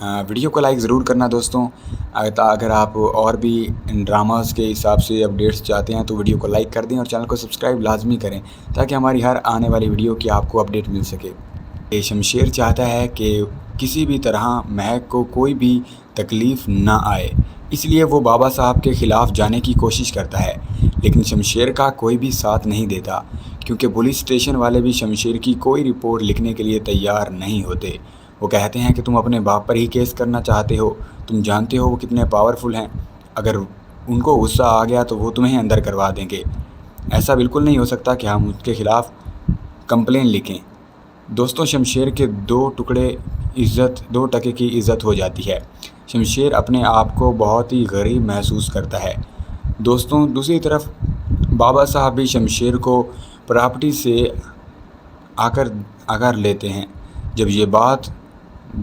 Video کو like ضرور کرنا دوستوں. اگر آپ اور بھی ان ڈراماز کے حساب سے اپڈیٹس چاہتے ہیں تو ویڈیو کو لائک کر دیں اور چینل کو سبسکرائب لازمی کریں تاکہ ہماری ہر آنے والی ویڈیو کی آپ کو اپڈیٹ مل سکے. شمشیر چاہتا ہے کہ کسی بھی طرح مہک کو کوئی بھی تکلیف نہ آئے، اس لیے وہ بابا صاحب کے خلاف جانے کی کوشش کرتا ہے، لیکن شمشیر کا کوئی بھی ساتھ نہیں دیتا کیونکہ پولیس اسٹیشن والے بھی شمشیر کی کوئی رپورٹ لکھنے کے لیے تیار نہیں ہوتے. وہ کہتے ہیں کہ تم اپنے باپ پر ہی کیس کرنا چاہتے ہو، تم جانتے ہو وہ کتنے پاورفل ہیں، اگر ان کو غصہ آ گیا تو وہ تمہیں اندر کروا دیں گے. ایسا بالکل نہیں ہو سکتا کہ ہم اس کے خلاف کمپلین لکھیں. دوستوں شمشیر کے 2 ٹکے کی عزت ہو جاتی ہے. شمشیر اپنے آپ کو بہت ہی غریب محسوس کرتا ہے. دوستوں دوسری طرف بابا صاحب بھی شمشیر کو پراپرٹی سے آ کر لیتے ہیں. جب یہ بات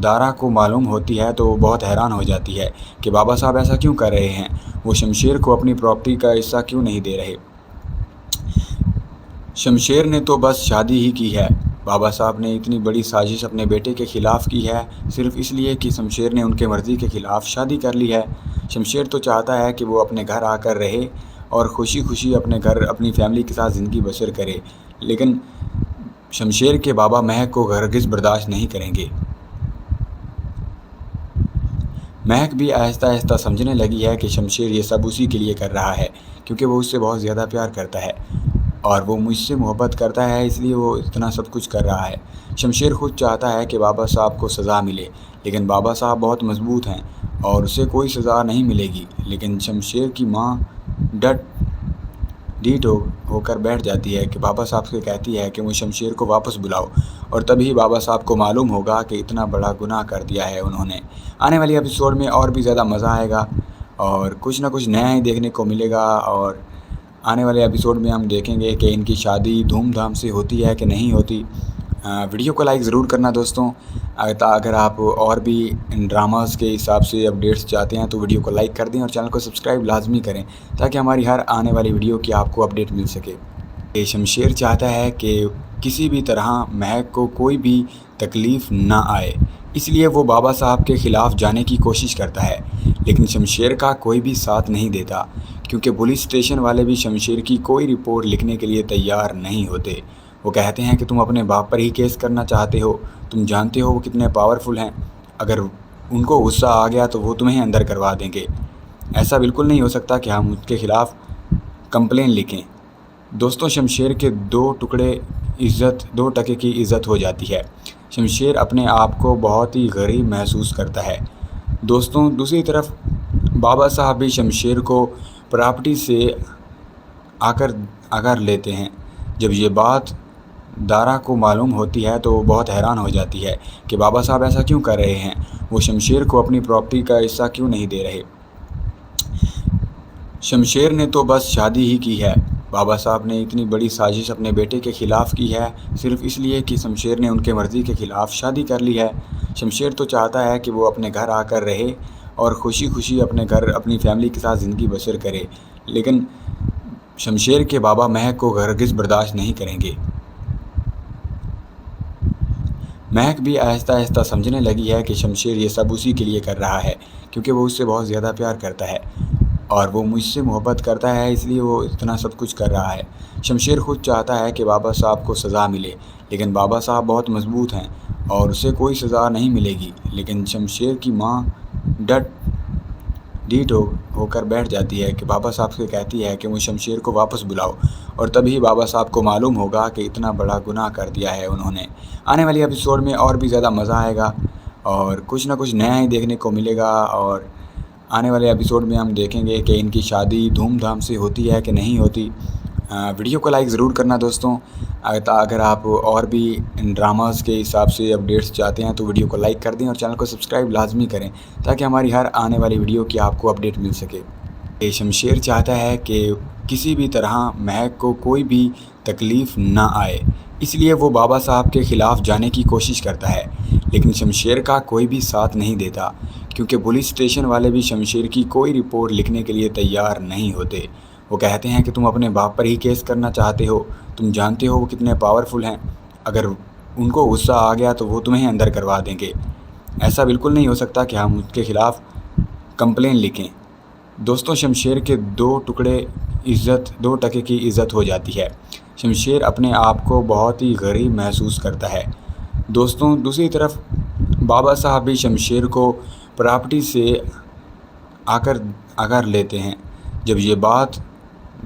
دارا کو معلوم ہوتی ہے تو وہ بہت حیران ہو جاتی ہے کہ بابا صاحب ایسا کیوں کر رہے ہیں، وہ شمشیر کو اپنی پراپرٹی کا حصہ کیوں نہیں دے رہے. شمشیر نے تو بس شادی ہی کی ہے. بابا صاحب نے اتنی بڑی سازش اپنے بیٹے کے خلاف کی ہے صرف اس لیے کہ شمشیر نے ان کے مرضی کے خلاف شادی کر لی ہے. شمشیر تو چاہتا ہے کہ وہ اپنے گھر آ کر رہے اور خوشی خوشی اپنے گھر اپنی فیملی کے ساتھ زندگی بسر کرے، لیکن شمشیر کے بابا مہک کو ہرگز برداشت نہیں کریں گے. مہک بھی آہستہ آہستہ سمجھنے لگی ہے کہ شمشیر یہ سب اسی کے لیے کر رہا ہے کیونکہ وہ اس سے بہت زیادہ پیار کرتا ہے اور وہ مجھ سے محبت کرتا ہے، اس لیے وہ اتنا سب کچھ کر رہا ہے. شمشیر خود چاہتا ہے کہ بابا صاحب کو سزا ملے، لیکن بابا صاحب بہت مضبوط ہیں اور اسے کوئی سزا نہیں ملے گی. لیکن شمشیر کی ماں ڈیٹ ہو کر بیٹھ جاتی ہے کہ بابا صاحب سے کہتی ہے کہ وہ شمشیر کو واپس بلاؤ، اور تبھی بابا صاحب کو معلوم ہوگا کہ اتنا بڑا گناہ کر دیا ہے انہوں نے. آنے والی ایپیسوڈ میں اور بھی زیادہ مزہ آئے گا اور کچھ نہ کچھ نیا ہی دیکھنے کو ملے گا. اور آنے والے ایپیسوڈ میں ہم دیکھیں گے کہ ان کی شادی دھوم دھام سے ہوتی ہے کہ نہیں ہوتی. ویڈیو کو لائک ضرور کرنا دوستوں. اگر آپ اور بھی ان ڈراماز کے حساب سے اپڈیٹس چاہتے ہیں تو ویڈیو کو لائک کر دیں اور چینل کو سبسکرائب لازمی کریں تاکہ ہماری ہر آنے والی ویڈیو کی آپ کو اپڈیٹ مل سکے. شمشیر چاہتا ہے کہ کسی بھی طرح مہک کو کوئی بھی تکلیف نہ آئے، اس لیے وہ بابا صاحب کے خلاف جانے کی کوشش کرتا ہے، لیکن شمشیر کا کوئی بھی ساتھ نہیں دیتا کیونکہ پولیس اسٹیشن والے بھی شمشیر کی کوئی رپورٹ لکھنے کے لیے تیار نہیں ہوتے. وہ کہتے ہیں کہ تم اپنے باپ پر ہی کیس کرنا چاہتے ہو، تم جانتے ہو وہ کتنے پاورفل ہیں، اگر ان کو غصہ آ گیا تو وہ تمہیں اندر کروا دیں گے. ایسا بالکل نہیں ہو سکتا کہ ہم اس کے خلاف کمپلین لکھیں. دوستوں شمشیر کے 2 ٹکے کی عزت ہو جاتی ہے. شمشیر اپنے آپ کو بہت ہی غریب محسوس کرتا ہے. دوستوں دوسری طرف بابا صاحب بھی شمشیر کو پراپرٹی سے آ کر لیتے ہیں. جب یہ بات دارا کو معلوم ہوتی ہے تو وہ بہت حیران ہو جاتی ہے کہ بابا صاحب ایسا کیوں کر رہے ہیں، وہ شمشیر کو اپنی پراپرٹی کا حصہ کیوں نہیں دے رہے. شمشیر نے تو بس شادی ہی کی ہے. بابا صاحب نے اتنی بڑی سازش اپنے بیٹے کے خلاف کی ہے صرف اس لیے کہ شمشیر نے ان کے مرضی کے خلاف شادی کر لی ہے. شمشیر تو چاہتا ہے کہ وہ اپنے گھر آ کر رہے اور خوشی خوشی اپنے گھر اپنی فیملی کے ساتھ زندگی بسر کرے، لیکن شمشیر کے بابا مہک کو ہرگز برداشت نہیں کریں گے. مہک بھی آہستہ آہستہ سمجھنے لگی ہے کہ شمشیر یہ سب اسی کے لیے کر رہا ہے کیونکہ وہ اس سے بہت زیادہ پیار کرتا ہے اور وہ مجھ سے محبت کرتا ہے، اس لیے وہ اتنا سب کچھ کر رہا ہے. شمشیر خود چاہتا ہے کہ بابا صاحب کو سزا ملے، لیکن بابا صاحب بہت مضبوط ہیں اور اسے کوئی سزا نہیں ملے گی. لیکن شمشیر کی ماں ڈیٹ ہو کر بیٹھ جاتی ہے کہ بابا صاحب سے کہتی ہے کہ وہ شمشیر کو واپس بلاؤ، اور تبھی بابا صاحب کو معلوم ہوگا کہ اتنا بڑا گناہ کر دیا ہے انہوں نے. آنے والی ایپیسوڈ میں اور بھی زیادہ مزہ آئے گا اور کچھ نہ کچھ نیا ہی دیکھنے کو ملے گا. اور آنے والے ایپیسوڈ میں ہم دیکھیں گے کہ ان کی شادی دھوم دھام سے ہوتی ہے کہ نہیں ہوتی. ویڈیو کو لائک ضرور کرنا دوستوں. اگر آپ اور بھی ان ڈراماز کے حساب سے اپڈیٹس چاہتے ہیں تو ویڈیو کو لائک کر دیں اور چینل کو سبسکرائب لازمی کریں تاکہ ہماری ہر آنے والی ویڈیو کی آپ کو اپڈیٹ مل سکے. شمشیر چاہتا ہے کہ کسی بھی طرح مہک کو کوئی بھی تکلیف نہ آئے، اس لیے وہ بابا صاحب کے خلاف جانے کی کوشش کرتا ہے، لیکن شمشیر کا کوئی بھی ساتھ نہیں دیتا کیونکہ پولیس اسٹیشن والے بھی شمشیر کی کوئی رپورٹ لکھنے کے لیے تیار نہیں ہوتے. وہ کہتے ہیں کہ تم اپنے باپ پر ہی کیس کرنا چاہتے ہو، تم جانتے ہو وہ کتنے پاورفل ہیں، اگر ان کو غصہ آ گیا تو وہ تمہیں اندر کروا دیں گے. ایسا بالکل نہیں ہو سکتا کہ ہم اس کے خلاف کمپلین لکھیں۔ دوستوں شمشیر کے دو ٹکے کی عزت ہو جاتی ہے۔ شمشیر اپنے آپ کو بہت ہی غریب محسوس کرتا ہے۔ دوستوں دوسری طرف بابا صاحب بھی شمشیر کو پراپرٹی سے آ کر لیتے ہیں۔ جب یہ بات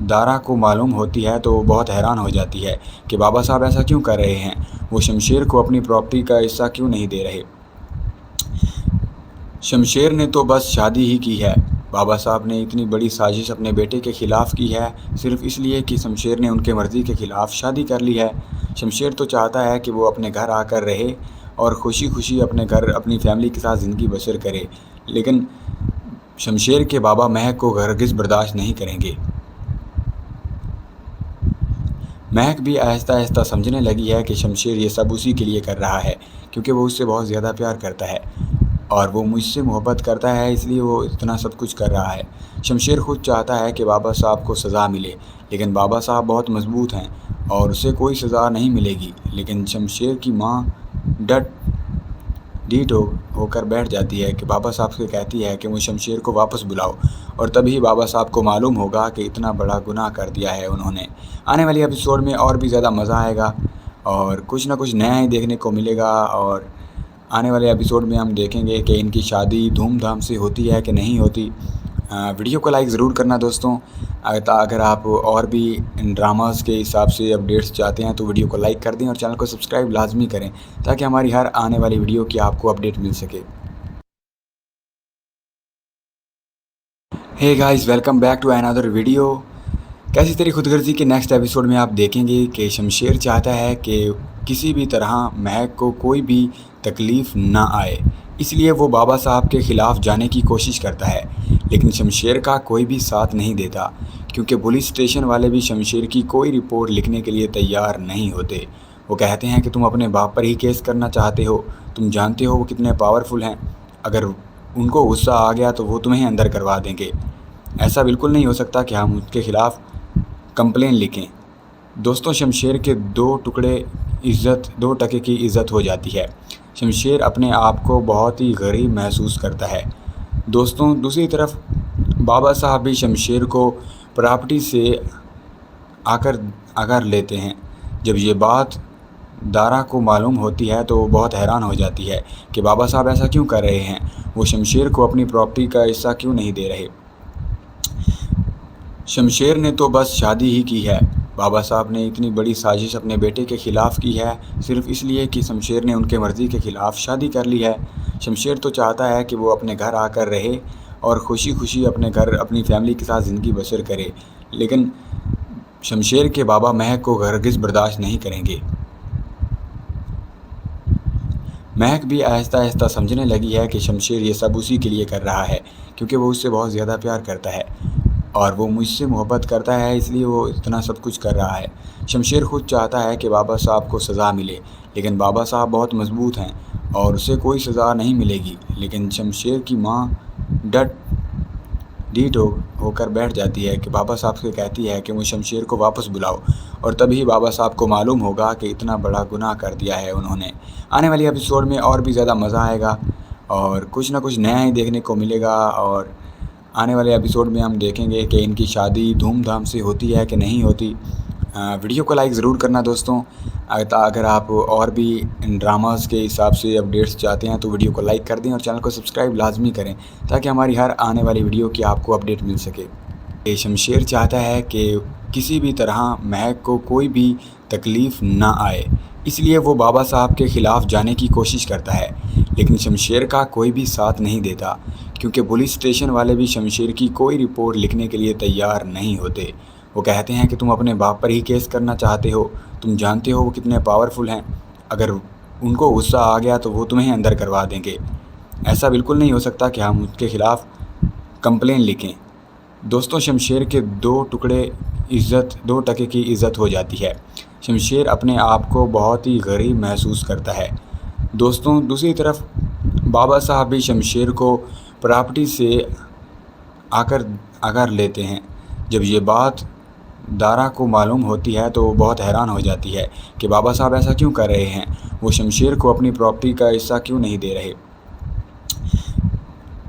دارا کو معلوم ہوتی ہے تو وہ بہت حیران ہو جاتی ہے کہ بابا صاحب ایسا کیوں کر رہے ہیں، وہ شمشیر کو اپنی پراپرٹی کا حصہ کیوں نہیں دے رہے۔ شمشیر نے تو بس شادی ہی کی ہے، بابا صاحب نے اتنی بڑی سازش اپنے بیٹے کے خلاف کی ہے صرف اس لیے کہ شمشیر نے ان کے مرضی کے خلاف شادی کر لی ہے۔ شمشیر تو چاہتا ہے کہ وہ اپنے گھر آ کر رہے اور خوشی خوشی اپنے گھر اپنی فیملی کے ساتھ زندگی بسر کرے، لیکن شمشیر کے بابا مہک کو ہرگز برداشت نہیں کریں گے۔ مہک بھی آہستہ آہستہ سمجھنے لگی ہے کہ شمشیر یہ سب اسی کے لیے کر رہا ہے کیونکہ وہ اس سے بہت زیادہ پیار کرتا ہے اور وہ مجھ سے محبت کرتا ہے، اس لیے وہ اتنا سب کچھ کر رہا ہے۔ شمشیر خود چاہتا ہے کہ بابا صاحب کو سزا ملے، لیکن بابا صاحب بہت مضبوط ہیں اور اسے کوئی سزا نہیں ملے گی، لیکن شمشیر کی ماں ڈیٹ ہو کر بیٹھ جاتی ہے کہ بابا صاحب سے کہتی ہے کہ وہ شمشیر کو واپس بلاؤ، اور تبھی بابا صاحب کو معلوم ہوگا کہ اتنا بڑا گناہ کر دیا ہے انہوں نے۔ آنے والی ایپیسوڈ میں اور بھی زیادہ مزہ آئے گا اور کچھ نہ کچھ نیا ہی دیکھنے کو ملے گا، اور آنے والے ایپیسوڈ میں ہم دیکھیں گے کہ ان کی شادی دھوم دھام سے ہوتی ہے کہ نہیں ہوتی۔ ویڈیو کو لائک ضرور کرنا دوستوں۔ اگر آپ اور بھی ان ڈراماز کے حساب سے اپڈیٹس چاہتے ہیں تو ویڈیو کو لائک کر دیں اور چینل کو سبسکرائب لازمی کریں تاکہ ہماری ہر آنے والی ویڈیو کی آپ کو اپڈیٹ مل سکے۔ Hey guys, welcome back to another video. کیسی تیری خود غرضی کے نیکسٹ ایپیسوڈ میں آپ دیکھیں گے کہ شمشیر چاہتا ہے کہ کسی بھی طرح مہک کو کوئی بھی تکلیف نہ آئے، اس لیے وہ بابا صاحب کے خلاف جانے کی کوشش کرتا ہے، لیکن شمشیر کا کوئی بھی ساتھ نہیں دیتا کیونکہ پولیس اسٹیشن والے بھی شمشیر کی کوئی رپورٹ لکھنے کے لیے تیار نہیں ہوتے۔ وہ کہتے ہیں کہ تم اپنے باپ پر ہی کیس کرنا چاہتے ہو، تم جانتے ہو وہ کتنے پاورفل ہیں، اگر ان کو غصہ آ گیا تو وہ تمہیں اندر کروا دیں گے۔ ایسا بالکل نہیں ہو سکتا کہ ہم اس کے خلاف کمپلین لکھیں۔ دوستوں شمشیر کے دو ٹکے کی عزت ہو جاتی ہے۔ شمشیر اپنے آپ کو بہت ہی غریب محسوس کرتا ہے۔ دوستوں دوسری طرف بابا صاحب بھی شمشیر کو پراپرٹی سے آ کر لیتے ہیں۔ جب یہ بات دارا کو معلوم ہوتی ہے تو وہ بہت حیران ہو جاتی ہے کہ بابا صاحب ایسا کیوں کر رہے ہیں، وہ شمشیر کو اپنی پراپرٹی کا حصہ کیوں نہیں دے رہے۔ شمشیر نے تو بس شادی ہی کی ہے، بابا صاحب نے اتنی بڑی سازش اپنے بیٹے کے خلاف کی ہے صرف اس لیے کہ شمشیر نے ان کے مرضی کے خلاف شادی کر لی ہے۔ شمشیر تو چاہتا ہے کہ وہ اپنے گھر آ کر رہے اور خوشی خوشی اپنے گھر اپنی فیملی کے ساتھ زندگی بسر کرے، لیکن شمشیر کے بابا مہک کو ہرگز برداشت نہیں کریں گے۔ مہک بھی آہستہ آہستہ سمجھنے لگی ہے کہ شمشیر یہ سب اسی کے لیے کر رہا ہے کیونکہ وہ اس سے بہت زیادہ پیار کرتا ہے اور وہ مجھ سے محبت کرتا ہے، اس لیے وہ اتنا سب کچھ کر رہا ہے۔ شمشیر خود چاہتا ہے کہ بابا صاحب کو سزا ملے، لیکن بابا صاحب بہت مضبوط ہیں اور اسے کوئی سزا نہیں ملے گی، لیکن شمشیر کی ماں ڈیٹ ہو کر بیٹھ جاتی ہے کہ بابا صاحب سے کہتی ہے کہ وہ شمشیر کو واپس بلاؤ، اور تبھی بابا صاحب کو معلوم ہوگا کہ اتنا بڑا گناہ کر دیا ہے انہوں نے۔ آنے والی ایپیسوڈ میں اور بھی زیادہ مزہ آئے گا اور کچھ نہ کچھ نیا ہی دیکھنے کو ملے گا، اور آنے والے ایپیسوڈ میں ہم دیکھیں گے کہ ان کی شادی دھوم دھام سے ہوتی ہے کہ نہیں ہوتی۔ ویڈیو کو لائک ضرور کرنا دوستوں۔ اگر آپ اور بھی ان ڈراماز کے حساب سے اپڈیٹس چاہتے ہیں تو ویڈیو کو لائک کر دیں اور چینل کو سبسکرائب لازمی کریں تاکہ ہماری ہر آنے والی ویڈیو کی آپ کو اپڈیٹ مل سکے۔ شمشیر چاہتا ہے کہ کسی بھی طرح مہک کو کوئی بھی تکلیف نہ آئے، اس لیے وہ بابا صاحب کے خلاف جانے کی کوشش کرتا ہے، لیکن شمشیر کا کوئی بھی ساتھ نہیں دیتا کیونکہ پولیس اسٹیشن والے بھی شمشیر کی کوئی رپورٹ لکھنے کے لیے تیار نہیں ہوتے۔ وہ کہتے ہیں کہ تم اپنے باپ پر ہی کیس کرنا چاہتے ہو، تم جانتے ہو وہ کتنے پاورفل ہیں، اگر ان کو غصہ آ گیا تو وہ تمہیں اندر کروا دیں گے۔ ایسا بالکل نہیں ہو سکتا کہ ہم اس کے خلاف کمپلین لکھیں۔ دوستوں شمشیر کے دو ٹکے کی عزت ہو جاتی ہے۔ شمشیر اپنے آپ کو بہت ہی غریب محسوس کرتا ہے۔ دوستوں دوسری طرف بابا صاحب بھی شمشیر کو پراپرٹی سے آ کر لیتے ہیں۔ جب یہ بات دارا کو معلوم ہوتی ہے تو وہ بہت حیران ہو جاتی ہے کہ بابا صاحب ایسا کیوں کر رہے ہیں، وہ شمشیر کو اپنی پراپرٹی کا حصہ کیوں نہیں دے رہے۔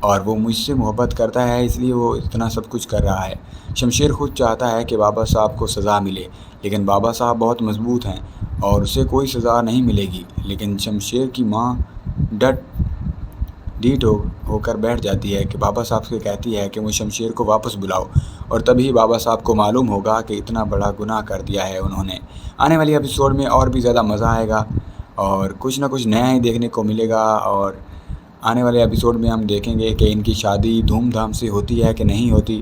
اور وہ مجھ سے محبت کرتا ہے، اس لیے وہ اتنا سب کچھ کر رہا ہے۔ شمشیر خود چاہتا ہے کہ بابا صاحب کو سزا ملے، لیکن بابا صاحب بہت مضبوط ہیں اور اسے کوئی سزا نہیں ملے گی۔ لیکن شمشیر کی ماں ڈیٹ ہو کر بیٹھ جاتی ہے کہ بابا صاحب سے کہتی ہے کہ وہ شمشیر کو واپس بلاؤ، اور تبھی بابا صاحب کو معلوم ہوگا کہ اتنا بڑا گناہ کر دیا ہے انہوں نے۔ آنے والی ایپیسوڈ میں اور بھی زیادہ مزہ آئے گا اور کچھ نہ کچھ نیا ہی دیکھنے کو ملے گا، اور آنے والے ایپیسوڈ میں ہم دیکھیں گے کہ ان کی شادی دھوم دھام سے ہوتی ہے کہ نہیں ہوتی۔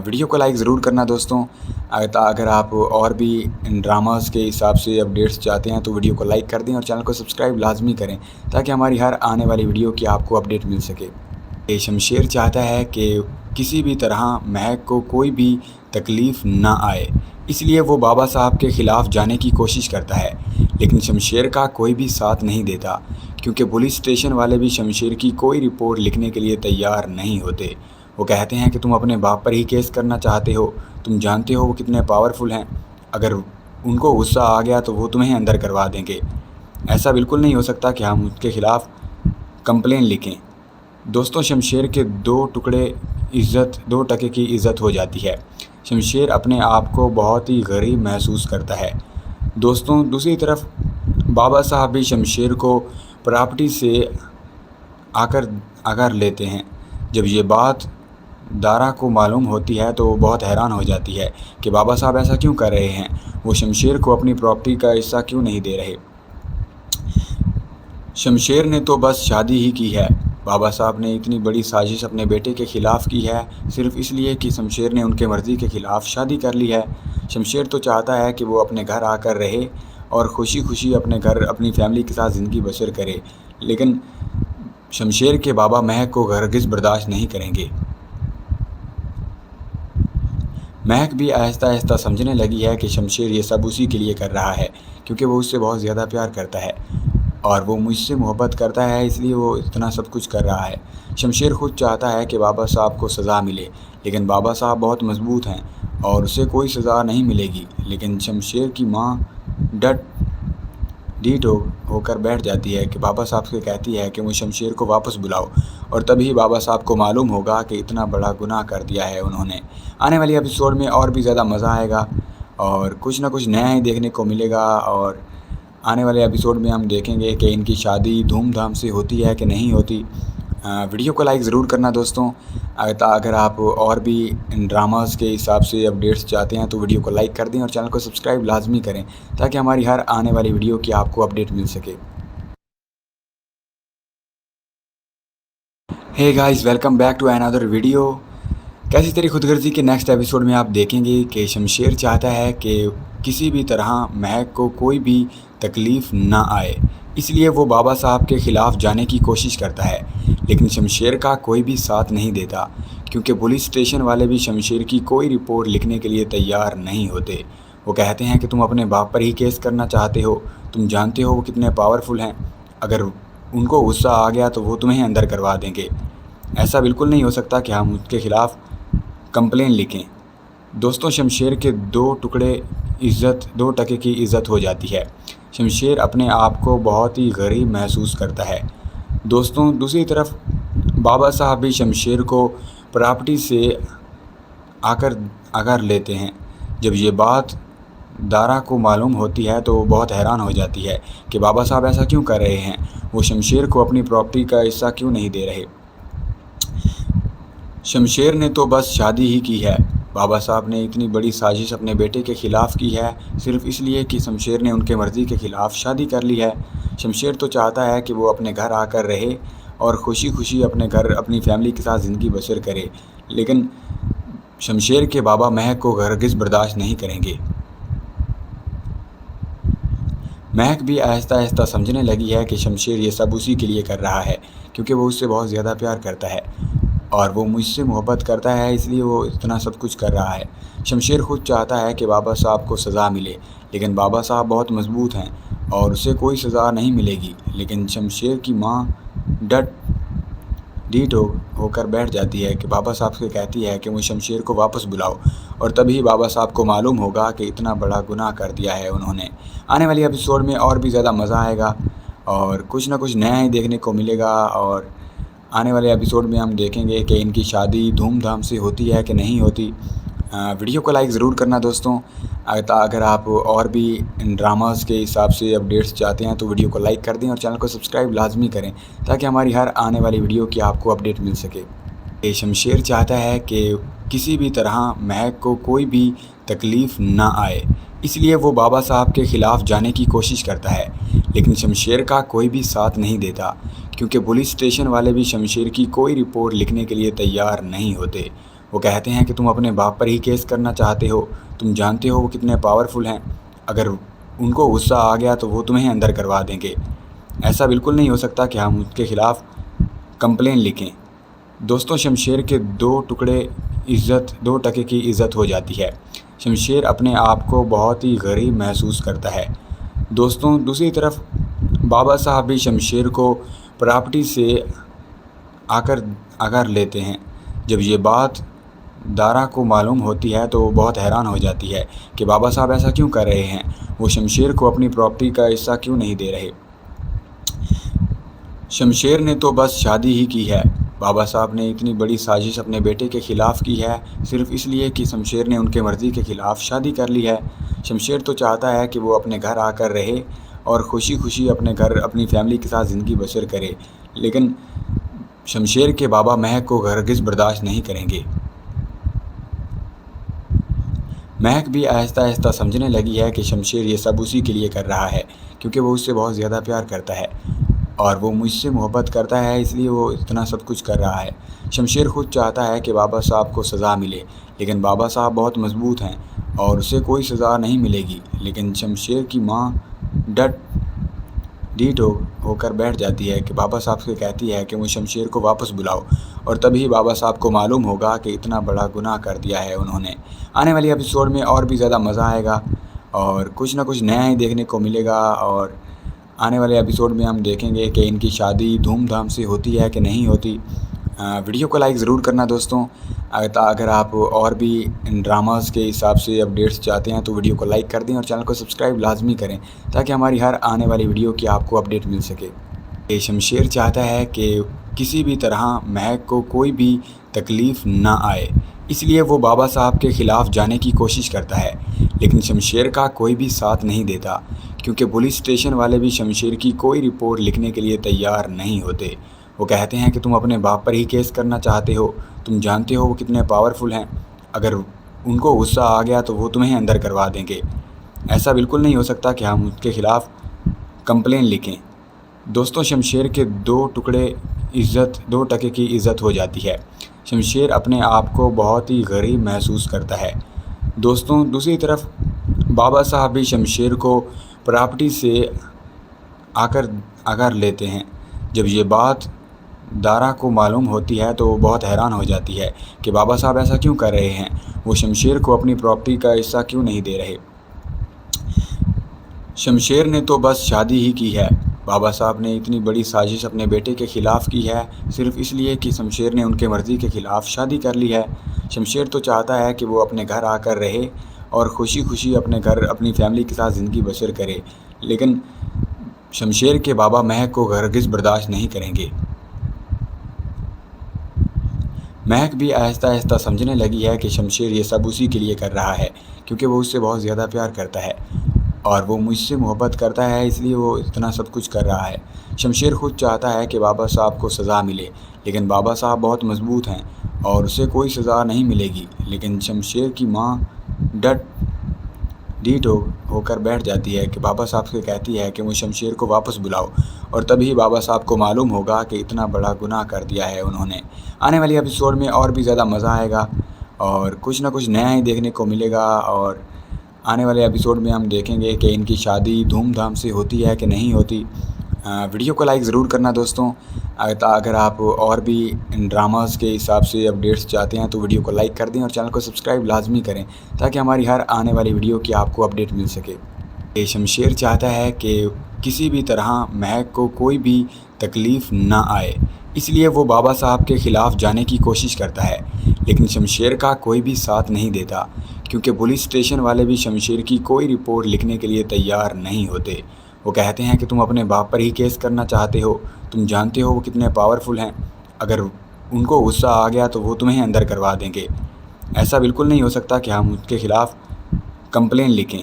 ویڈیو کو لائک ضرور کرنا دوستوں۔ اگر آپ اور بھی ان ڈراماز کے حساب سے اپڈیٹس چاہتے ہیں تو ویڈیو کو لائک کر دیں اور چینل کو سبسکرائب لازمی کریں تاکہ ہماری ہر آنے والی ویڈیو کی آپ کو اپڈیٹ مل سکے۔ شمشیر چاہتا ہے کہ کسی بھی طرح مہک کو کوئی بھی تکلیف نہ آئے، اس لیے وہ بابا صاحب کے خلاف جانے کی کوشش کرتا ہے، لیکن شمشیر کا کوئی بھی ساتھ نہیں دیتا کیونکہ پولیس اسٹیشن والے بھی شمشیر کی کوئی رپورٹ لکھنے کے لیے تیار نہیں ہوتے۔ وہ کہتے ہیں کہ تم اپنے باپ پر ہی کیس کرنا چاہتے ہو، تم جانتے ہو وہ کتنے پاورفل ہیں، اگر ان کو غصہ آ گیا تو وہ تمہیں اندر کروا دیں گے۔ ایسا بالکل نہیں ہو سکتا کہ ہم اس کے خلاف کمپلین لکھیں۔ دوستوں شمشیر کے دو ٹکے کی عزت ہو جاتی ہے۔ شمشیر اپنے آپ کو بہت ہی غریب محسوس کرتا ہے۔ دوستوں دوسری طرف بابا صاحب بھی شمشیر کو پراپرٹی سے آ کر لیتے ہیں۔ جب یہ بات دارا کو معلوم ہوتی ہے تو وہ بہت حیران ہو جاتی ہے کہ بابا صاحب ایسا کیوں کر رہے ہیں، وہ شمشیر کو اپنی پراپرٹی کا حصہ کیوں نہیں دے رہے۔ شمشیر نے تو بس شادی ہی کی ہے، بابا صاحب نے اتنی بڑی سازش اپنے بیٹے کے خلاف کی ہے صرف اس لیے کہ شمشیر نے ان کے مرضی کے خلاف شادی کر لی ہے۔ شمشیر تو چاہتا ہے کہ وہ اپنے گھر آ کر رہے اور خوشی خوشی اپنے گھر اپنی فیملی کے ساتھ زندگی بسر کرے، لیکن شمشیر کے بابا مہک کو ہرگز برداشت نہیں کریں گے۔ مہک بھی آہستہ آہستہ سمجھنے لگی ہے کہ شمشیر یہ سب اسی کے لیے کر رہا ہے کیونکہ وہ اس سے بہت زیادہ پیار کرتا ہے اور وہ مجھ سے محبت کرتا ہے، اس لیے وہ اتنا سب کچھ کر رہا ہے۔ شمشیر خود چاہتا ہے کہ بابا صاحب کو سزا ملے، لیکن بابا صاحب بہت مضبوط ہیں اور اسے کوئی سزا نہیں ملے گی۔ لیکن شمشیر کی ماں ڈیٹ ہو کر بیٹھ جاتی ہے کہ بابا صاحب سے کہتی ہے کہ وہ شمشیر کو واپس بلاؤ، اور تبھی بابا صاحب کو معلوم ہوگا کہ اتنا بڑا گناہ کر دیا ہے انہوں نے۔ آنے والی ایپیسوڈ میں اور بھی زیادہ مزہ آئے گا اور کچھ نہ کچھ نیا ہی دیکھنے کو ملے گا، اور آنے والے ایپیسوڈ میں ہم دیکھیں گے کہ ان کی شادی دھوم دھام سے ہوتی ہے کہ نہیں ہوتی۔ ویڈیو کو لائک ضرور کرنا دوستوں۔ اگر آپ اور بھی ان ڈراماز کے حساب سے اپڈیٹس چاہتے ہیں تو ویڈیو کو لائک کر دیں اور چینل کو سبسکرائب لازمی کریں تاکہ ہماری ہر آنے والی ویڈیو کی آپ کو اپڈیٹ مل سکے۔ Hey guys, welcome back to another video. کیسی تیری خود غرضی کے نیکسٹ ایپیسوڈ میں آپ دیکھیں گے کہ شمشیر چاہتا ہے کہ کسی بھی طرح مہک کو کوئی بھی تکلیف نہ آئے، اس لیے وہ بابا صاحب کے خلاف جانے کی کوشش کرتا ہے، لیکن شمشیر کا کوئی بھی ساتھ نہیں دیتا کیونکہ پولیس اسٹیشن والے بھی شمشیر کی کوئی رپورٹ لکھنے کے لیے تیار نہیں ہوتے۔ وہ کہتے ہیں کہ تم اپنے باپ پر ہی کیس کرنا چاہتے ہو، تم جانتے ہو وہ کتنے پاورفل ہیں، اگر ان کو غصہ آ گیا تو وہ تمہیں اندر کروا دیں گے۔ ایسا بالکل نہیں ہو سکتا کہ ہم اس کے خلاف کمپلین لکھیں۔ دوستوں شمشیر کے دو ٹکے کی عزت ہو جاتی ہے۔ شمشیر اپنے آپ کو بہت ہی غریب محسوس کرتا ہے۔ دوستوں دوسری طرف بابا صاحب بھی شمشیر کو پراپرٹی سے آ کر لیتے ہیں۔ جب یہ بات دارا کو معلوم ہوتی ہے تو وہ بہت حیران ہو جاتی ہے کہ بابا صاحب ایسا کیوں کر رہے ہیں، وہ شمشیر کو اپنی پراپرٹی کا حصہ کیوں نہیں دے رہے۔ شمشیر نے تو بس شادی ہی کی ہے، بابا صاحب نے اتنی بڑی سازش اپنے بیٹے کے خلاف کی ہے صرف اس لیے کہ شمشیر نے ان کے مرضی کے خلاف شادی کر لی ہے۔ شمشیر تو چاہتا ہے کہ وہ اپنے گھر آ کر رہے اور خوشی خوشی اپنے گھر اپنی فیملی کے ساتھ زندگی بسر کرے، لیکن شمشیر کے بابا مہک کو ہرگز برداشت نہیں کریں گے۔ مہک بھی آہستہ آہستہ سمجھنے لگی ہے کہ شمشیر یہ سب اسی کے لیے کر رہا ہے کیونکہ وہ اس سے بہت زیادہ پیار کرتا ہے اور وہ مجھ سے محبت کرتا ہے، اس لیے وہ اتنا سب کچھ کر رہا ہے۔ شمشیر خود چاہتا ہے کہ بابا صاحب کو سزا ملے، لیکن بابا صاحب بہت مضبوط ہیں اور اسے کوئی سزا نہیں ملے گی۔ لیکن شمشیر کی ماں ڈیٹ ہو کر بیٹھ جاتی ہے کہ بابا صاحب سے کہتی ہے کہ وہ شمشیر کو واپس بلاؤ، اور تبھی بابا صاحب کو معلوم ہوگا کہ اتنا بڑا گناہ کر دیا ہے انہوں نے۔ آنے والی ایپیسوڈ میں اور بھی زیادہ مزہ آئے گا اور کچھ نہ کچھ نیا ہی دیکھنے کو ملے گا، اور آنے والے ایپیسوڈ میں ہم دیکھیں گے کہ ان کی شادی دھوم دھام سے ہوتی ہے کہ نہیں ہوتی۔ ویڈیو کو لائک ضرور کرنا دوستوں۔ اگر آپ اور بھی ان ڈراماز کے حساب سے اپڈیٹس چاہتے ہیں تو ویڈیو کو لائک کر دیں اور چینل کو سبسکرائب لازمی کریں تاکہ ہماری ہر آنے والی ویڈیو کی آپ کو اپڈیٹ مل سکے۔ شمشیر چاہتا ہے کہ کسی بھی طرح مہک کو کوئی بھی تکلیف نہ آئے، اس لیے وہ بابا صاحب کے خلاف جانے کی کوشش کرتا ہے، لیکن شمشیر کا کوئی بھی ساتھ نہیں دیتا کیونکہ پولیس اسٹیشن والے بھی شمشیر کی کوئی رپورٹ لکھنے کے لیے تیار نہیں ہوتے۔ وہ کہتے ہیں کہ تم اپنے باپ پر ہی کیس کرنا چاہتے ہو، تم جانتے ہو وہ کتنے پاورفل ہیں، اگر ان کو غصہ آ گیا تو وہ تمہیں اندر کروا دیں گے۔ ایسا بالکل نہیں ہو سکتا کہ ہم ان کے خلاف کمپلین لکھیں۔ دوستوں شمشیر کے 2 ٹکے کی عزت ہو جاتی ہے۔ شمشیر اپنے آپ کو بہت ہی غریب محسوس کرتا ہے۔ دوستوں دوسری طرف بابا صاحب بھی شمشیر کو پراپرٹی سے آگر لیتے ہیں۔ جب یہ بات دارا کو معلوم ہوتی ہے تو وہ بہت حیران ہو جاتی ہے کہ بابا صاحب ایسا کیوں کر رہے ہیں، وہ شمشیر کو اپنی پراپرٹی کا حصہ کیوں نہیں دے رہے۔ شمشیر نے تو بس شادی ہی کی ہے، بابا صاحب نے اتنی بڑی سازش اپنے بیٹے کے خلاف کی ہے صرف اس لیے کہ شمشیر نے ان کے مرضی کے خلاف شادی کر لی ہے۔ شمشیر تو چاہتا ہے کہ وہ اپنے گھر آ کر رہے اور خوشی خوشی اپنی فیملی کے ساتھ زندگی بسر کرے، لیکن شمشیر کے بابا مہک کو ہرگز برداشت نہیں کریں گے۔ مہک بھی آہستہ آہستہ سمجھنے لگی ہے کہ شمشیر یہ سب اسی کے لیے کر رہا ہے کیونکہ وہ اس سے بہت زیادہ پیار کرتا ہے اور وہ مجھ سے محبت کرتا ہے، اس لیے وہ اتنا سب کچھ کر رہا ہے۔ شمشیر خود چاہتا ہے کہ بابا صاحب کو سزا ملے، لیکن بابا صاحب بہت مضبوط ہیں اور اسے کوئی سزا نہیں ملے گی، لیکن شمشیر کی ماں ڈیٹ ہو کر بیٹھ جاتی ہے کہ بابا صاحب سے کہتی ہے کہ وہ شمشیر کو واپس بلاؤ، اور تبھی بابا صاحب کو معلوم ہوگا کہ اتنا بڑا گناہ کر دیا ہے انہوں نے۔ آنے والی ایپیسوڈ میں اور بھی زیادہ مزہ آئے گا اور کچھ نہ کچھ نیا ہی دیکھنے کو ملے گا، اور آنے والے ایپیسوڈ میں ہم دیکھیں گے کہ ان کی شادی دھوم دھام سے ہوتی ہے کہ نہیں ہوتی۔ ویڈیو کو لائک ضرور کرنا دوستوں۔ اگر آپ اور بھی ان ڈراماز کے حساب سے اپڈیٹس چاہتے ہیں تو ویڈیو کو لائک کر دیں اور چینل کو سبسکرائب لازمی کریں تاکہ ہماری ہر آنے والی ویڈیو کی آپ کو اپڈیٹ مل سکے۔ شمشیر چاہتا ہے کہ کسی بھی طرح مہک کو کوئی بھی تکلیف نہ آئے، اس لیے وہ بابا صاحب کے خلاف جانے کی کوشش کرتا ہے، لیکن شمشیر کا کوئی بھی ساتھ نہیں دیتا کیونکہ پولیس اسٹیشن والے بھی شمشیر کی کوئی رپورٹ لکھنے کے لیے تیار نہیں ہوتے۔ وہ کہتے ہیں کہ تم اپنے باپ پر ہی کیس کرنا چاہتے ہو، تم جانتے ہو وہ کتنے پاورفل ہیں، اگر ان کو غصہ آ گیا تو وہ تمہیں اندر کروا دیں گے۔ ایسا بالکل نہیں ہو سکتا کہ ہم ان کے خلاف کمپلین لکھیں۔ دوستوں شمشیر کے 2 ٹکے کی عزت ہو جاتی ہے۔ شمشیر اپنے آپ کو بہت ہی غریب محسوس کرتا ہے۔ دوستوں دوسری طرف بابا صاحب بھی شمشیر کو پراپرٹی سے آگر لیتے ہیں۔ جب یہ بات دارا کو معلوم ہوتی ہے تو وہ بہت حیران ہو جاتی ہے کہ بابا صاحب ایسا کیوں کر رہے ہیں، وہ شمشیر کو اپنی پراپرٹی کا حصہ کیوں نہیں دے رہے۔ شمشیر نے تو بس شادی ہی کی ہے، بابا صاحب نے اتنی بڑی سازش اپنے بیٹے کے خلاف کی ہے صرف اس لیے کہ شمشیر نے ان کے مرضی کے خلاف شادی کر لی ہے۔ شمشیر تو چاہتا ہے کہ وہ اپنے گھر آ کر رہے اور خوشی خوشی اپنی فیملی کے ساتھ زندگی بسر کرے، لیکن شمشیر کے بابا مہک کو ہرگز برداشت نہیں کریں گے۔ مہک بھی آہستہ آہستہ سمجھنے لگی ہے کہ شمشیر یہ سب اسی کے لیے کر رہا ہے کیونکہ وہ اس سے بہت زیادہ پیار کرتا ہے اور وہ مجھ سے محبت کرتا ہے، اس لیے وہ اتنا سب کچھ کر رہا ہے۔ شمشیر خود چاہتا ہے کہ بابا صاحب کو سزا ملے، لیکن بابا صاحب بہت مضبوط ہیں اور اسے کوئی سزا نہیں ملے گی، لیکن شمشیر کی ماں ڈیٹ ہو کر بیٹھ جاتی ہے کہ بابا صاحب سے کہتی ہے کہ وہ شمشیر کو واپس بلاؤ، اور تبھی بابا صاحب کو معلوم ہوگا کہ اتنا بڑا گناہ کر دیا ہے انہوں نے۔ آنے والی ایپیسوڈ میں اور بھی زیادہ مزہ آئے گا اور کچھ نہ کچھ نیا ہی دیکھنے کو ملے گا، اور آنے والے ایپیسوڈ میں ہم دیکھیں گے کہ ان کی شادی دھوم دھام سے ہوتی ہے کہ نہیں ہوتی۔ ویڈیو کو لائک ضرور کرنا دوستوں۔ اگر آپ اور بھی ان ڈراماز کے حساب سے اپڈیٹس چاہتے ہیں تو ویڈیو کو لائک کر دیں اور چینل کو سبسکرائب لازمی کریں تاکہ ہماری ہر آنے والی ویڈیو کی آپ کو اپڈیٹ مل سکے۔ شمشیر چاہتا ہے کہ کسی بھی طرح مہک کو کوئی بھی تکلیف نہ آئے، اس لیے وہ بابا صاحب کے خلاف جانے کی کوشش کرتا ہے، لیکن شمشیر کا کوئی بھی ساتھ نہیں دیتا کیونکہ پولیس اسٹیشن والے بھی شمشیر کی کوئی رپورٹ لکھنے کے لیے تیار نہیں ہوتے۔ وہ کہتے ہیں کہ تم اپنے باپ پر ہی کیس کرنا چاہتے ہو، تم جانتے ہو وہ کتنے پاورفل ہیں، اگر ان کو غصہ آ گیا تو وہ تمہیں اندر کروا دیں گے۔ ایسا بالکل نہیں ہو سکتا کہ ہم ان کے خلاف کمپلین لکھیں۔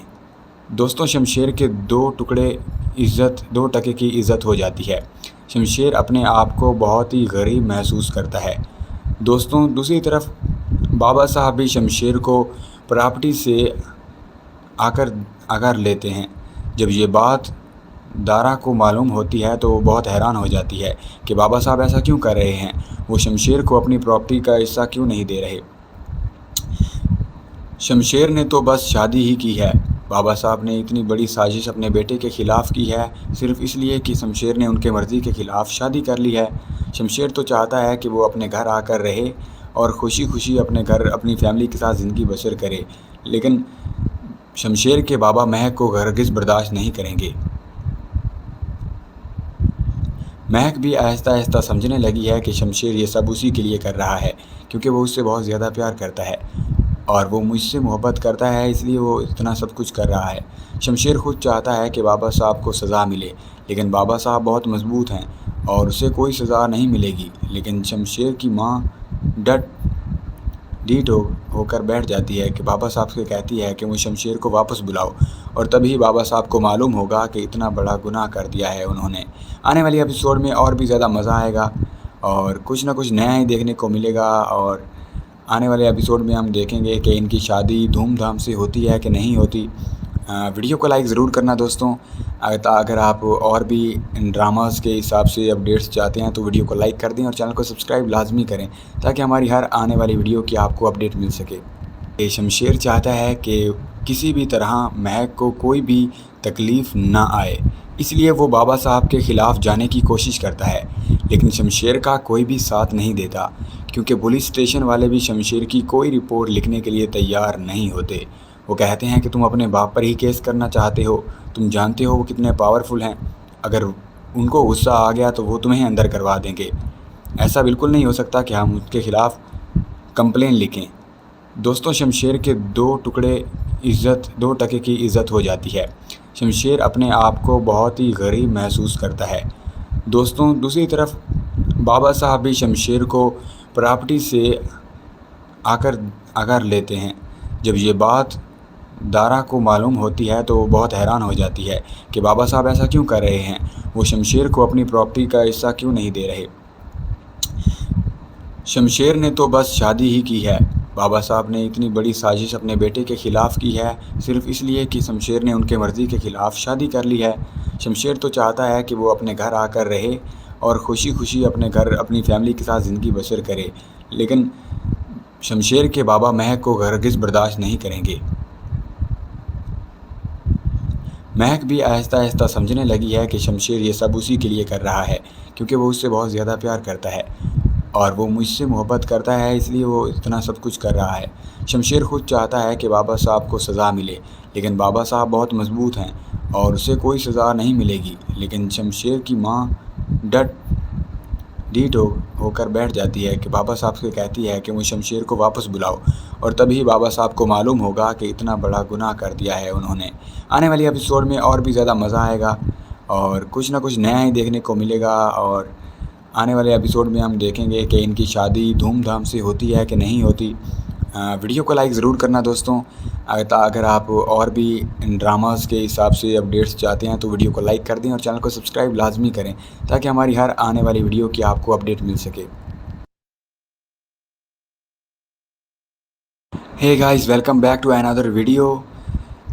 دوستوں، شمشیر کے 2 ٹکے کی عزت ہو جاتی ہے۔ شمشیر اپنے آپ کو بہت ہی غریب محسوس کرتا ہے۔ دوستوں، دوسری طرف بابا صاحب بھی شمشیر کو پراپرٹی سے آگر لیتے ہیں۔ جب یہ بات دارا کو معلوم ہوتی ہے تو وہ بہت حیران ہو جاتی ہے کہ بابا صاحب ایسا کیوں کر رہے ہیں، وہ شمشیر کو اپنی پراپرٹی کا حصہ کیوں نہیں دے رہے۔ شمشیر نے تو بس شادی ہی کی ہے۔ بابا صاحب نے اتنی بڑی سازش اپنے بیٹے کے خلاف کی ہے صرف اس لیے کہ شمشیر نے ان کے مرضی کے خلاف شادی کر لی ہے۔ شمشیر تو چاہتا ہے کہ وہ اپنے گھر آ کر رہے اور خوشی خوشی اپنی فیملی کے ساتھ زندگی بسر کرے، لیکن شمشیر کے بابا مہک کو ہرگز برداشت نہیں کریں گے۔ مہک بھی آہستہ آہستہ سمجھنے لگی ہے کہ شمشیر یہ سب اسی کے لیے کر رہا ہے کیونکہ وہ اس سے بہت زیادہ پیار کرتا ہے اور وہ مجھ سے محبت کرتا ہے، اس لیے وہ اتنا سب کچھ کر رہا ہے۔ شمشیر خود چاہتا ہے کہ بابا صاحب کو سزا ملے، لیکن بابا صاحب بہت مضبوط ہیں اور اسے کوئی سزا نہیں ملے گی۔ لیکن شمشیر کی ماں ڈیٹ ہو کر بیٹھ جاتی ہے کہ بابا صاحب سے کہتی ہے کہ وہ شمشیر کو واپس بلاؤ، اور تبھی بابا صاحب کو معلوم ہوگا کہ اتنا بڑا گناہ کر دیا ہے انہوں نے۔ آنے والی ایپیسوڈ میں اور بھی زیادہ مزہ آئے گا اور کچھ نہ کچھ نیا ہی دیکھنے کو ملے گا، اور آنے والے ایپیسوڈ میں ہم دیکھیں گے کہ ان کی شادی دھوم دھام سے ہوتی ہے کہ نہیں ہوتی۔ ویڈیو کو لائک ضرور کرنا دوستوں۔ اگر آپ اور بھی ان ڈراماز کے حساب سے اپڈیٹس چاہتے ہیں تو ویڈیو کو لائک کر دیں اور چینل کو سبسکرائب لازمی کریں تاکہ ہماری ہر آنے والی ویڈیو کی آپ کو اپڈیٹ مل سکے۔ شمشیر چاہتا ہے کہ کسی بھی طرح مہک کو کوئی بھی تکلیف نہ آئے، اس لیے وہ بابا صاحب کے خلاف جانے کی کوشش کرتا ہے، لیکن شمشیر کا کوئی بھی ساتھ نہیں دیتا کیونکہ پولیس اسٹیشن والے بھی شمشیر کی کوئی رپورٹ لکھنے کے لیے تیار نہیں ہوتے۔ وہ کہتے ہیں کہ تم اپنے باپ پر ہی کیس کرنا چاہتے ہو، تم جانتے ہو وہ کتنے پاورفل ہیں، اگر ان کو غصہ آ گیا تو وہ تمہیں اندر کروا دیں گے۔ ایسا بالکل نہیں ہو سکتا کہ ہم ان کے خلاف کمپلین لکھیں۔ دوستوں، شمشیر کے 2 ٹکے کی عزت ہو جاتی ہے۔ شمشیر اپنے آپ کو بہت ہی غریب محسوس کرتا ہے۔ دوستوں، دوسری طرف بابا صاحب بھی شمشیر کو پراپرٹی سے آگر لیتے ہیں۔ جب یہ بات دارا کو معلوم ہوتی ہے تو وہ بہت حیران ہو جاتی ہے کہ بابا صاحب ایسا کیوں کر رہے ہیں، وہ شمشیر کو اپنی پراپرٹی کا حصہ کیوں نہیں دے رہے۔ شمشیر نے تو بس شادی ہی کی ہے۔ بابا صاحب نے اتنی بڑی سازش اپنے بیٹے کے خلاف کی ہے صرف اس لیے کہ شمشیر نے ان کے مرضی کے خلاف شادی کر لی ہے۔ شمشیر تو چاہتا ہے کہ وہ اپنے گھر آ کر رہے اور خوشی خوشی اپنی فیملی کے ساتھ زندگی بسر کرے، لیکن شمشیر کے بابا مہک کو ہرگز برداشت نہیں کریں گے۔ مہک بھی آہستہ آہستہ سمجھنے لگی ہے کہ شمشیر یہ سب اسی کے لیے کر رہا ہے کیونکہ وہ اس سے بہت زیادہ پیار کرتا ہے اور وہ مجھ سے محبت کرتا ہے، اس لیے وہ اتنا سب کچھ کر رہا ہے۔ شمشیر خود چاہتا ہے کہ بابا صاحب کو سزا ملے، لیکن بابا صاحب بہت مضبوط ہیں اور اسے کوئی سزا نہیں ملے گی۔ لیکن شمشیر کی ماں ڈیٹ ہو کر بیٹھ جاتی ہے کہ بابا صاحب سے کہتی ہے کہ وہ شمشیر کو واپس بلاؤ، اور تبھی بابا صاحب کو معلوم ہوگا کہ اتنا بڑا گناہ کر دیا ہے انہوں نے۔ آنے والی ایپیسوڈ میں اور بھی زیادہ مزہ آئے گا اور کچھ نہ کچھ نیا ہی دیکھنے کو ملے گا، اور آنے والے ایپیسوڈ میں ہم دیکھیں گے کہ ان کی شادی دھوم دھام سے ہوتی ہے کہ نہیں ہوتی۔ ویڈیو کو لائک ضرور کرنا دوستوں۔ اگر آپ اور بھی ان ڈراماز کے حساب سے اپڈیٹس چاہتے ہیں تو ویڈیو کو لائک کر دیں اور چینل کو سبسکرائب لازمی کریں تاکہ ہماری ہر آنے والی ویڈیو کی آپ کو اپڈیٹ مل سکے۔ Hey guys, welcome back to another video.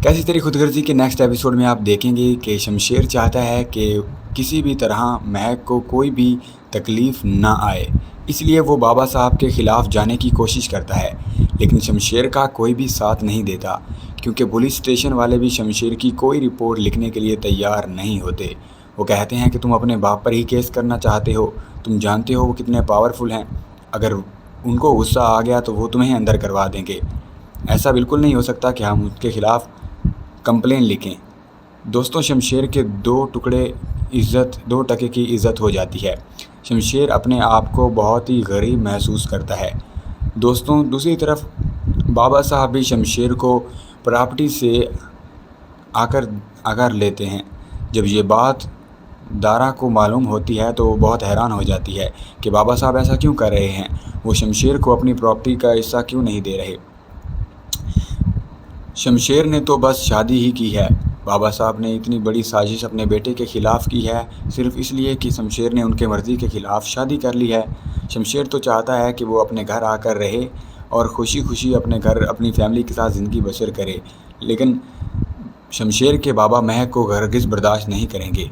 کیسی تیری خود غرضی کے نیکسٹ ایپیسوڈ میں آپ دیکھیں گے کہ شمشیر چاہتا ہے کہ کسی بھی طرح مہک کو کوئی بھی تکلیف نہ آئے، اس لیے وہ بابا صاحب کے خلاف جانے کی کوشش کرتا ہے، لیکن شمشیر کا کوئی بھی ساتھ نہیں دیتا کیونکہ پولیس اسٹیشن والے بھی شمشیر کی کوئی رپورٹ لکھنے کے لیے تیار نہیں ہوتے۔ وہ کہتے ہیں کہ تم اپنے باپ پر ہی کیس کرنا چاہتے ہو، تم جانتے ہو وہ کتنے پاورفل ہیں، اگر ان کو غصہ آ گیا تو وہ تمہیں اندر کروا دیں گے۔ ایسا بالکل نہیں ہو سکتا کہ ہم ان کے خلاف کمپلین لکھیں۔ دوستوں، شمشیر کے 2 ٹکے کی عزت ہو جاتی ہے۔ شمشیر اپنے آپ کو بہت ہی غریب محسوس کرتا ہے۔ دوستوں، دوسری طرف بابا صاحب بھی شمشیر کو پراپرٹی سے آگر لیتے ہیں۔ جب یہ بات دارا کو معلوم ہوتی ہے تو وہ بہت حیران ہو جاتی ہے کہ بابا صاحب ایسا کیوں کر رہے ہیں، وہ شمشیر کو اپنی پراپرٹی کا حصہ کیوں نہیں دے رہے۔ شمشیر نے تو بس شادی ہی کی ہے، بابا صاحب نے اتنی بڑی سازش اپنے بیٹے کے خلاف کی ہے صرف اس لیے کہ شمشیر نے ان کے مرضی کے خلاف شادی کر لی ہے۔ شمشیر تو چاہتا ہے کہ وہ اپنے گھر آ کر رہے اور خوشی خوشی اپنے گھر اپنی فیملی کے ساتھ زندگی بسر کرے، لیکن شمشیر کے بابا مہک کو ہرگز برداشت نہیں کریں گے۔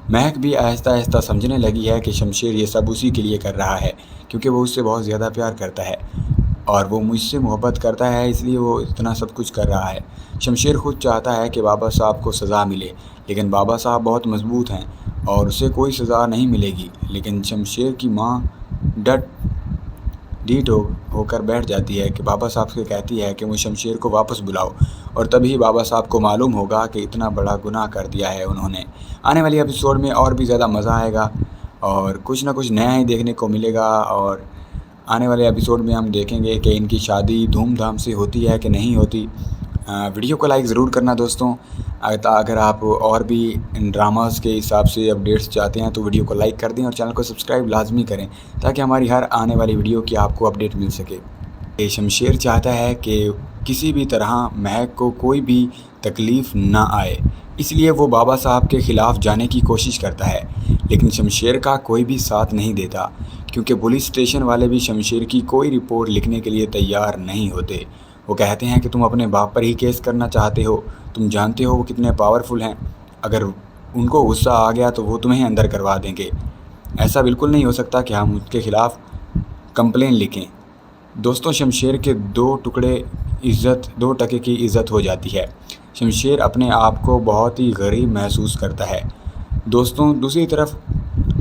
مہک بھی آہستہ آہستہ سمجھنے لگی ہے کہ شمشیر یہ سب اسی کے لیے کر رہا ہے کیونکہ وہ اس سے بہت زیادہ پیار کرتا ہے اور وہ مجھ سے محبت کرتا ہے، اس لیے وہ اتنا سب کچھ کر رہا ہے۔ شمشیر خود چاہتا ہے کہ بابا صاحب کو سزا ملے، لیکن بابا صاحب بہت مضبوط ہیں اور اسے کوئی سزا نہیں ملے گی، لیکن شمشیر کی ماں ڈیٹ ہو کر بیٹھ جاتی ہے کہ بابا صاحب سے کہتی ہے کہ وہ شمشیر کو واپس بلاؤ، اور تبھی بابا صاحب کو معلوم ہوگا کہ اتنا بڑا گناہ کر دیا ہے انہوں نے۔ آنے والی ایپیسوڈ میں اور بھی زیادہ مزہ آئے گا اور کچھ نہ کچھ نیا ہی دیکھنے کو ملے گا، اور آنے والے ایپیسوڈ میں ہم دیکھیں گے کہ ان کی شادی دھوم دھام سے ہوتی ہے کہ نہیں ہوتی۔ ویڈیو کو لائک ضرور کرنا دوستوں، اگر آپ اور بھی ان ڈراماز کے حساب سے اپڈیٹس چاہتے ہیں تو ویڈیو کو لائک کر دیں اور چینل کو سبسکرائب لازمی کریں تاکہ ہماری ہر آنے والی ویڈیو کی آپ کو اپڈیٹ مل سکے۔ شمشیر چاہتا ہے کہ کسی بھی طرح مہک کو کوئی بھی تکلیف نہ آئے، اس لیے وہ بابا صاحب کے خلاف جانے کی کوشش کرتا ہے، لیکن شمشیر کا کوئی بھی ساتھ نہیں دیتا کیونکہ پولیس اسٹیشن والے بھی شمشیر کی کوئی رپورٹ لکھنے کے لیے تیار نہیں ہوتے۔ وہ کہتے ہیں کہ تم اپنے باپ پر ہی کیس کرنا چاہتے ہو، تم جانتے ہو وہ کتنے پاورفل ہیں، اگر ان کو غصہ آ گیا تو وہ تمہیں اندر کروا دیں گے، ایسا بالکل نہیں ہو سکتا کہ ہم اس کے خلاف کمپلین لکھیں۔ دوستوں شمشیر کے دو ٹکے کی عزت ہو جاتی ہے، شمشیر اپنے آپ کو بہت ہی غریب محسوس کرتا ہے۔ دوستوں دوسری طرف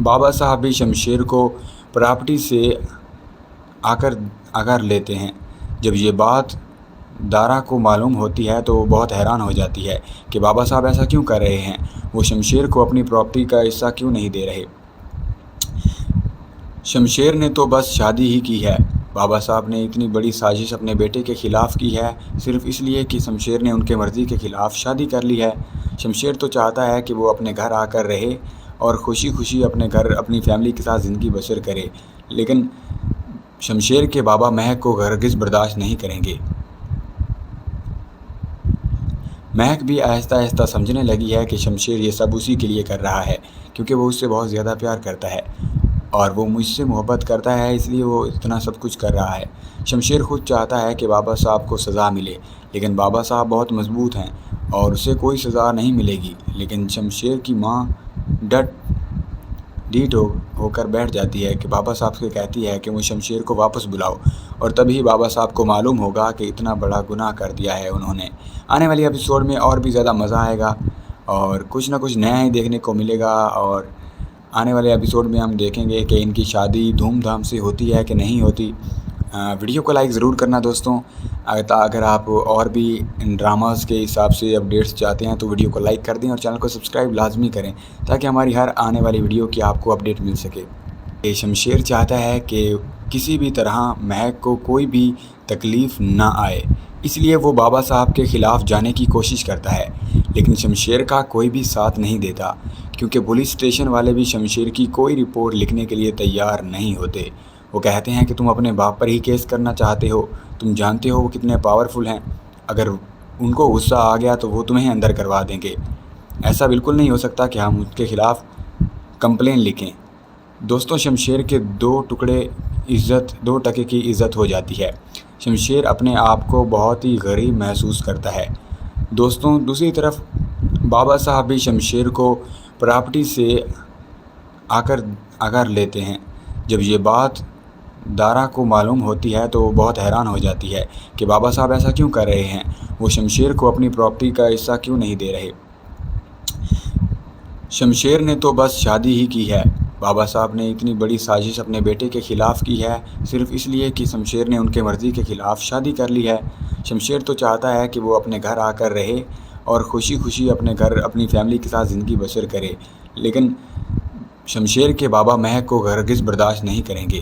بابا صاحب بھی شمشیر کو پراپرٹی سے آ کر لیتے ہیں۔ جب یہ بات دارا کو معلوم ہوتی ہے تو وہ بہت حیران ہو جاتی ہے کہ بابا صاحب ایسا کیوں کر رہے ہیں، وہ شمشیر کو اپنی پراپرٹی کا حصہ کیوں نہیں دے رہے۔ شمشیر نے تو بس شادی ہی کی ہے، بابا صاحب نے اتنی بڑی سازش اپنے بیٹے کے خلاف کی ہے صرف اس لیے کہ شمشیر نے ان کے مرضی کے خلاف شادی کر لی ہے۔ شمشیر تو چاہتا ہے کہ وہ اپنے گھر آ کر رہے اور خوشی خوشی اپنے گھر اپنی فیملی کے ساتھ زندگی بسر کرے، لیکن شمشیر کے بابا مہک کو ہرگز برداشت نہیں کریں گے۔ مہک بھی آہستہ آہستہ سمجھنے لگی ہے کہ شمشیر یہ سب اسی کے لیے کر رہا ہے کیونکہ وہ اس سے بہت زیادہ پیار کرتا ہے اور وہ مجھ سے محبت کرتا ہے، اس لیے وہ اتنا سب کچھ کر رہا ہے۔ شمشیر خود چاہتا ہے کہ بابا صاحب کو سزا ملے، لیکن بابا صاحب بہت مضبوط ہیں اور اسے کوئی سزا نہیں ملے گی، لیکن شمشیر کی ماں ڈیٹ ہو کر بیٹھ جاتی ہے کہ بابا صاحب سے کہتی ہے کہ وہ شمشیر کو واپس بلاؤ، اور تبھی بابا صاحب کو معلوم ہوگا کہ اتنا بڑا گناہ کر دیا ہے انہوں نے۔ آنے والی ایپیسوڈ میں اور بھی زیادہ مزہ آئے گا اور کچھ نہ کچھ نیا ہی دیکھنے کو ملے گا، اور آنے والے ایپیسوڈ میں ہم دیکھیں گے کہ ان کی شادی دھوم دھام سے ہوتی ہے کہ نہیں ہوتی۔ ویڈیو کو لائک ضرور کرنا دوستوں، اگر آپ اور بھی ان ڈراماز کے حساب سے اپڈیٹس چاہتے ہیں تو ویڈیو کو لائک کر دیں اور چینل کو سبسکرائب لازمی کریں تاکہ ہماری ہر آنے والی ویڈیو کی آپ کو اپڈیٹ مل سکے۔ شمشیر چاہتا ہے کہ کسی بھی طرح مہک کو کوئی بھی تکلیف نہ آئے، اس لیے وہ بابا صاحب کے خلاف جانے کی کوشش کرتا ہے، لیکن شمشیر کا کوئی بھی ساتھ نہیں دیتا کیونکہ پولیس اسٹیشن والے بھی شمشیر کی کوئی رپورٹ لکھنے کے لیے تیار نہیں ہوتے۔ وہ کہتے ہیں کہ تم اپنے باپ پر ہی کیس کرنا چاہتے ہو، تم جانتے ہو وہ کتنے پاورفل ہیں، اگر ان کو غصہ آ گیا تو وہ تمہیں اندر کروا دیں گے، ایسا بالکل نہیں ہو سکتا کہ ہم اس کے خلاف کمپلین لکھیں۔ دوستوں شمشیر کے دو ٹکے کی عزت ہو جاتی ہے، شمشیر اپنے آپ کو بہت ہی غریب محسوس کرتا ہے۔ دوستوں دوسری طرف بابا صاحب بھی شمشیر کو پراپرٹی سے آ کر لیتے ہیں۔ جب یہ بات دارا کو معلوم ہوتی ہے تو وہ بہت حیران ہو جاتی ہے کہ بابا صاحب ایسا کیوں کر رہے ہیں، وہ شمشیر کو اپنی پراپرٹی کا حصہ کیوں نہیں دے رہے۔ شمشیر نے تو بس شادی ہی کی ہے، بابا صاحب نے اتنی بڑی سازش اپنے بیٹے کے خلاف کی ہے صرف اس لیے کہ شمشیر نے ان کے مرضی کے خلاف شادی کر لی ہے۔ شمشیر تو چاہتا ہے کہ وہ اپنے گھر آ کر رہے اور خوشی خوشی اپنے گھر اپنی فیملی کے ساتھ زندگی بسر کرے، لیکن شمشیر کے بابا مہک کو ہرگز برداشت نہیں کریں گے۔